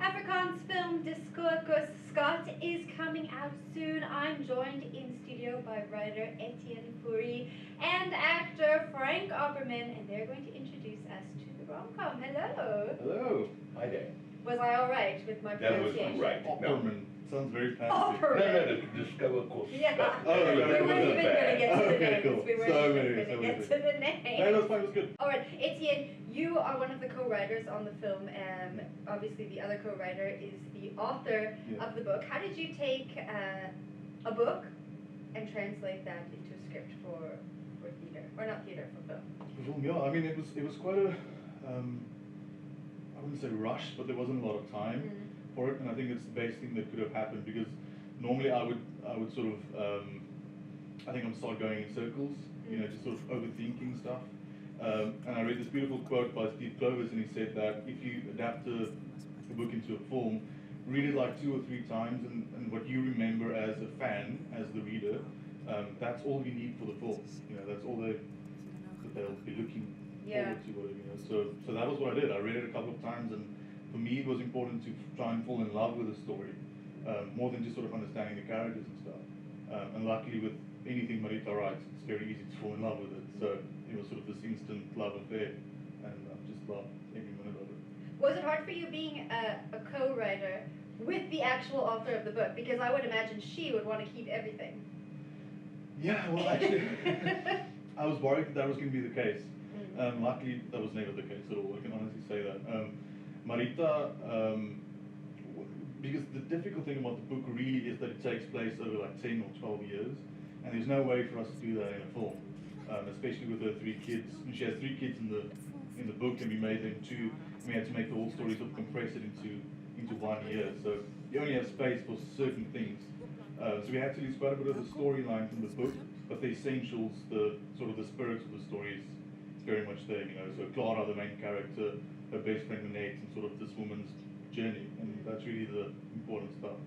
Afrikaans film Dis Koue Kos Skat is coming out soon. I'm joined in studio by writer Etienne Fourie and actor Frank Opperman, and they're going to introduce us to the rom-com. Hello. Hello. Hi there. Was I all right with my That was pronunciation? right. Opperman. Sounds very fancy. Opperman. No, Dis Koue Kos. Yeah. Oh, we that weren't wasn't even going to get to the Okay, names. cool. We weren't So even many, going so to many get to things. the names. No, that's fine. It was good. All right, Etienne, you are one of the co-writers on the film. Obviously, the other co-writer is the author of the book. How did you take a book and translate that into a script for theater, or not theater, for film? Yeah, I mean, it was quite a, I wouldn't say rush, but there wasn't a lot of time for it, and I think it's the best thing that could have happened, because normally I would sort of, I think I'm start going in circles, just sort of overthinking stuff. And I read this beautiful quote by Steve Clovis, and he said that if you adapt a book into a film, read it like 2 or 3 times, and what you remember as a fan, as the reader, that's all you need for the film. That's all they'll be looking forward to. So that was what I did. I read it a couple of times, and for me it was important to try and fall in love with the story, more than just sort of understanding the characters and stuff. And luckily, with anything Marita writes, it's very easy to fall in love with it. So it was sort of this instant love affair, and I've just loved every minute of it. Was it hard for you being a co-writer with the actual author of the book? Because I would imagine she would want to keep everything. Yeah, well, actually, I was worried that was going to be the case. Luckily, that was never the case at all. I can honestly say that. Marita, because the difficult thing about the book really is that it takes place over like 10 or 12 years, and there's no way for us to do that in a film, especially with her 3 kids. And she has 3 kids in the book, and we made them 2. And we had to make the whole story sort of compress it into 1 year. So you only have space for certain things. So we had to lose quite a bit of the storyline from the book, but the essentials, the sort of the spirit of the story is very much there. So Clara, the main character, her best friend Annette, and sort of this woman's journey, and that's really the important stuff.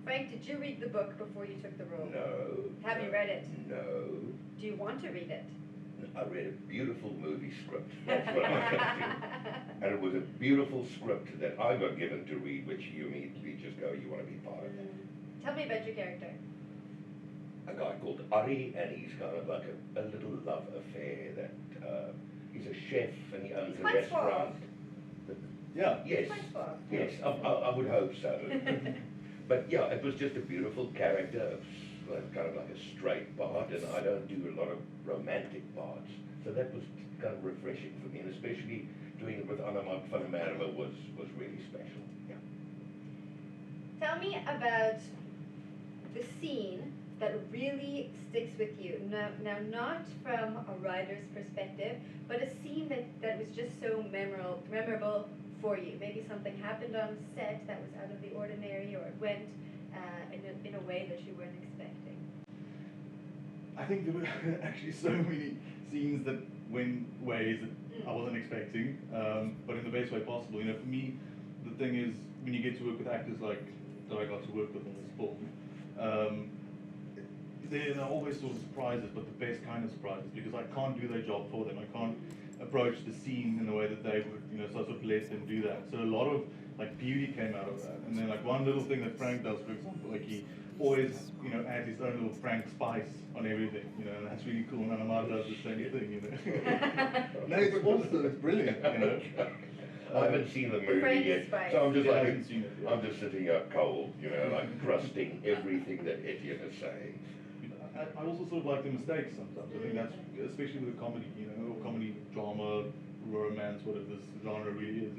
Frank, did you read the book before you took the role? No. Have you read it? No. Do you want to read it? I read a beautiful movie script. That's what I had to do. And it was a beautiful script that I got given to read, which you immediately just go, you want to be part of that. Tell me about your character. A guy called Ari, and he's kind of like a little love affair that he's a chef and he owns a restaurant. Yeah. Yes. Yes, I would hope so. But yeah, it was just a beautiful character, kind of like a straight part, and I don't do a lot of romantic parts. So that was kind of refreshing for me, and especially doing it with Anna van der Merwe was really special. Yeah. Tell me about the scene that really sticks with you. Now not from a writer's perspective, but a scene that was just so memorable for you. Maybe something happened on set that was out of the ordinary, or it went in a way that you weren't expecting. I think there were actually so many scenes that went ways that I wasn't expecting, but in the best way possible. For me, the thing is, when you get to work with actors like that I got to work with on this film, they're always sort of surprises, but the best kind of surprises, because I can't do their job for them. I can't approach the scene in the way that they would, so I sort of let them do that. So a lot of like beauty came out of that. And then like one little thing that Frank does, for example, like he always, adds his own little Frank spice on everything, and that's really cool. And Anamar does the same thing, No, it's awesome, it's brilliant, I haven't seen the movie yet, so I'm just I'm just sitting up cold, like trusting everything that Etienne is saying. I also sort of like the mistakes sometimes. I think that's, especially with a comedy, or comedy, drama, romance, whatever this genre really is,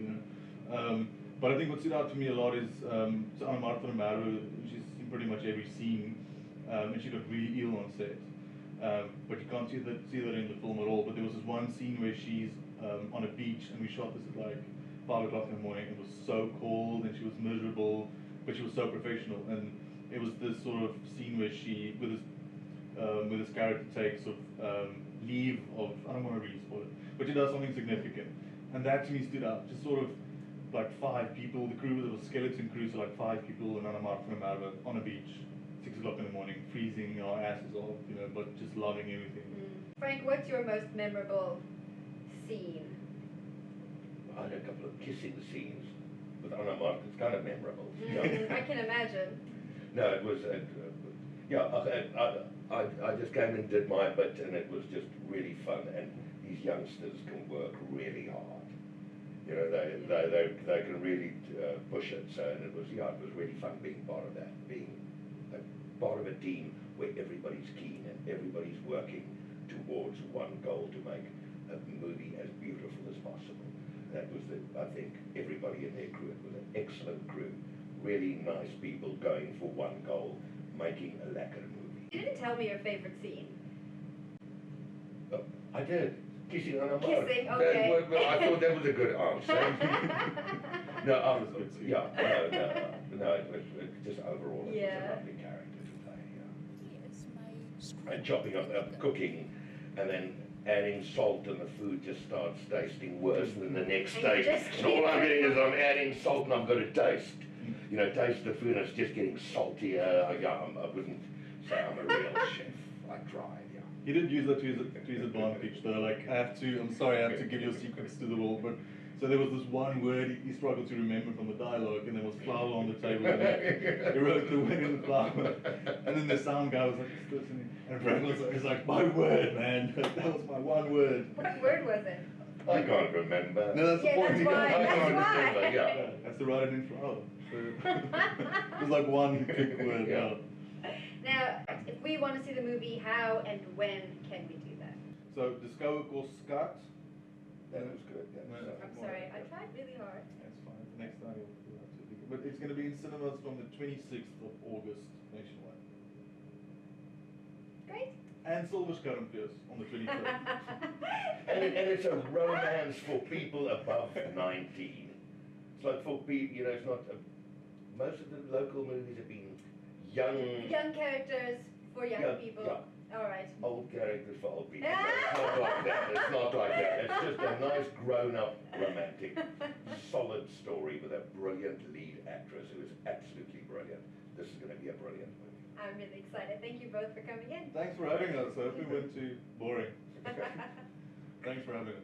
But I think what stood out to me a lot is, so Anna van der Merwe, she's in pretty much every scene, and she got really ill on set. But you can't see that in the film at all. But there was this one scene where she's on a beach, and we shot this at like 5 o'clock in the morning. It was so cold, and she was miserable, but she was so professional. And it was this sort of scene where she, with this character, takes sort of leave of, I don't want to really spoil it, but she does something significant. And that to me stood out. Just sort of like 5 people, the crew, there was a skeleton crew, so like 5 people, and Anna van der Merwe on a beach, 6 o'clock in the morning, freezing our asses off, but just loving everything. Frank, what's your most memorable scene? I had a couple of kissing scenes with Anna it's kind of memorable. I can imagine. No, it was, yeah, I just came and did my bit, and it was just really fun, and these youngsters can work really hard. You know, they can really push it, so, and it was really fun being part of that, being a part of a team where everybody's keen and everybody's working towards one goal to make a movie as beautiful as possible. That was I think everybody in their crew, it was an excellent crew, really nice people going for one goal, making a lacquer movie. You didn't tell me your favorite scene. Oh, I did. Kissing on a mouth. Kissing, okay. Well, I thought that was a good answer. No, yeah, no, it was just overall, it was Yeah. a lovely character to play, yeah. And chopping up, cooking, and then adding salt and the food just starts tasting worse than the next And you day. just And all I'm doing is I'm adding salt and I've got to taste. You know, taste the food and it's just getting saltier. I wouldn't say I'm a real chef. I tried, yeah. He did use that to his advantage though, like I'm sorry, I have to give your secrets to the world, but so there was this one word he struggled to remember from the dialogue, and there was flour on the table, and he wrote the word in the flour, and then the sound guy was like, this person, and Brad was like, my word, man, that was my one word. What word was it? I can't remember. No, that's Yeah, the point. that's why, I that's can't why. remember, yeah. Yeah, has to write it in flour. So it was like one quick word. Yeah. Now, if we want to see the movie, how and when can we do that? So Dis Koue Kos, Skat. That was good. No, I'm sorry, I tried really hard. That's fine. Next time you'll have to. But it's going to be in cinemas from the 26th of August nationwide. Great. And Silver Skarmpjes on the 23rd. And it's a romance for people above 19. It's like for people, you know, it's not, most of the local movies have been Young characters for young people. Yeah. All right. Old characters for old people. It's not like that. It's not like that. It's just a nice grown-up romantic solid story with a brilliant lead actress who is absolutely brilliant. This is going to be a brilliant movie. I'm really excited. Thank you both for coming in. Thanks for having us. I hope we weren't too boring. Thanks for having us.